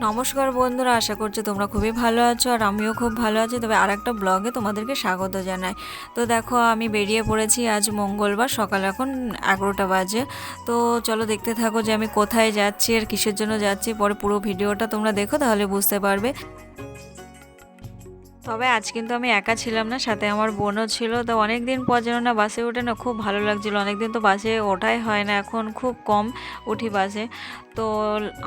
নমস্কার বন্ধুরা, আশা করছি তোমরা খুবই ভালো আছো আর আমিও খুব ভালো আছি। তবে আর একটা ব্লগে তোমাদেরকে স্বাগত জানাই। তো দেখো, আমি বেরিয়ে পড়েছি আজ মঙ্গলবার, সকাল এখন 11টা বাজে। তো চলো দেখতে থাকো যে আমি কোথায় যাচ্ছি আর কিসের জন্য যাচ্ছি। পরে পুরো ভিডিওটা তোমরা দেখো, তাহলে বুঝতে পারবে। তবে আজ কিন্তু আমি একা ছিলাম না, সাথে আমার বোনও ছিল। তো অনেক দিন পর যেন না বাসে উঠে না খুব ভালো লাগছিল। অনেকদিন তো বাসে ওঠাই হয় না, এখন খুব কম উঠি বাসে। তো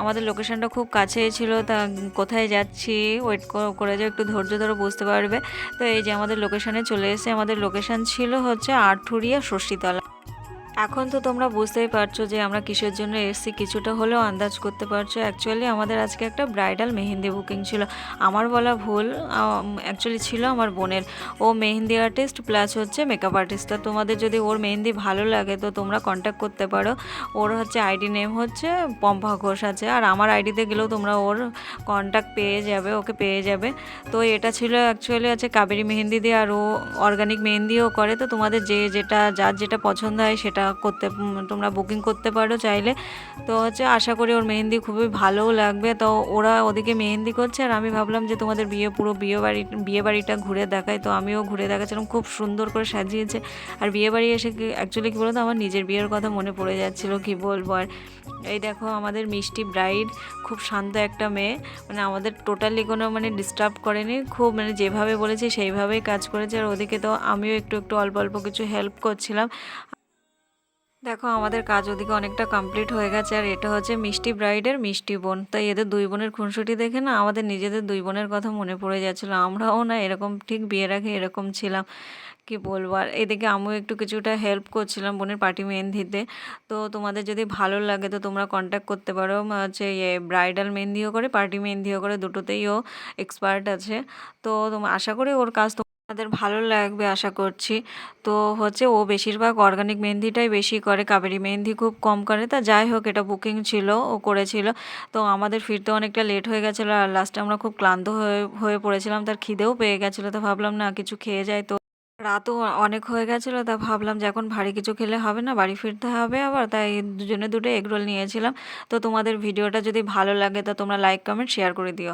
আমাদের লোকেশনটা খুব কাছেই ছিল। তা কোথায় যাচ্ছি ওয়েট করে যাও, একটু ধৈর্য ধরে বুঝতে পারবে। তো এই যে আমাদের লোকেশনে চলে এসেছে। আমাদের লোকেশন ছিল হচ্ছে আটঘরিয়া ষষ্ঠীতলা। এখন তো তোমরা বুঝতেই পারছো যে আমরা কিসের জন্য এসেছি, কিছুটা হলেও আন্দাজ করতে পারছো। অ্যাকচুয়ালি আমাদের আজকে একটা ব্রাইডাল মেহেন্দি বুকিং ছিল। আমার বলা ভুল, অ্যাকচুয়ালি ছিল আমার বোনের। ও মেহেন্দি আর্টিস্ট প্লাস হচ্ছে মেকআপ আর্টিস্ট। তা তোমাদের যদি ওর মেহেন্দি ভালো লাগে তো তোমরা কন্ট্যাক্ট করতে পারো। ওর হচ্ছে আইডি নেম হচ্ছে পম্পা ঘোষ আছে, আর আমার আইডিতে গেলেও তোমরা ওর কন্ট্যাক্ট পেয়ে যাবে, ওকে পেয়ে যাবে। তো এটা ছিল অ্যাকচুয়ালি হচ্ছে কাবেরি মেহেন্দি দিয়ে, আর ও অর্গানিক মেহেন্দিও করে। তো তোমাদের যার যেটা পছন্দ হয় সেটা তোমরা বুকিং করতে পারো চাইলে। তো হচ্ছে আশা করি ওর মেহেন্দি খুবই ভালোও লাগবে। তো ওরা ওদিকে মেহেন্দি করছে, আর আমি ভাবলাম যে তোমাদের পুরো বিয়ে বাড়িটা ঘুরে দেখাই। তো আমিও ঘুরে দেখাচ্ছিলাম, খুব সুন্দর করে সাজিয়েছে। আর বিয়ে বাড়ি এসে অ্যাকচুয়ালি কী বলতো, আমার নিজের বিয়ের কথা মনে পড়ে যাচ্ছিলো, কি বলবো আর। এই দেখো আমাদের মিষ্টি ব্রাইড, খুব শান্ত একটা মেয়ে। মানে আমাদের টোটালি কোনো ডিস্টার্ব করেনি, খুব যেভাবে বলেছে সেইভাবেই কাজ করেছে। আর ওদিকে তো আমিও একটু একটু অল্প অল্প কিছু হেল্প করছিলাম। দেখো আমাদের কাজ ওদিকে অনেকটা কমপ্লিট হয়ে গেছে। আর এটা হচ্ছে মিষ্টি ব্রাইডের মিষ্টি বোন। তাই এদের দুই বোনের খুনসুটি দেখে না আমাদের নিজেদের দুই বোনের কথা মনে পড়ে যাচ্ছিলো। আমরাও না এরকম ঠিক বিয়ের আগে এরকম ছিলাম, কি বলবো। আর এদিকে আমিও একটু কিছুটা হেল্প করছিলাম বোনের পার্টি মেহেন্দিতে। তো তোমাদের যদি ভালো লাগে তো তোমরা কন্ট্যাক্ট করতে পারো। হচ্ছে ব্রাইডাল মেহেন্দিও করে, পার্টি মেহেন্দিও করে, দুটোতেই ও এক্সপার্ট আছে। তো আশা করি ওর কাজ তোমাদের ভালো লাগবে আশা করছি। তো হচ্ছে ও বেশিরভাগ অর্গানিক মেহেন্দিটাই বেশি করে, কাবেরি মেহেন্দি খুব কম করে। তা যাই হোক, এটা বুকিং ছিল, ও করেছিল। তো আমাদের ফিরতে অনেকটা লেট হয়ে গেছিলো, আর লাস্টে আমরা খুব ক্লান্ত হয়ে হয়ে পড়েছিলাম। তার খিদেও পেয়ে গেছিলো, তো ভাবলাম না কিছু খেয়ে যাই। তো রাতও অনেক হয়ে গেছিলো, তা ভাবলাম যে এখন ভারী কিছু খেলে হবে না, বাড়ি ফিরতে হবে আবার। তাই দুজনে দুটো এগরোল নিয়েছিলাম। তো তোমাদের ভিডিওটা যদি ভালো লাগে তো তোমরা লাইক কমেন্ট শেয়ার করে দিও।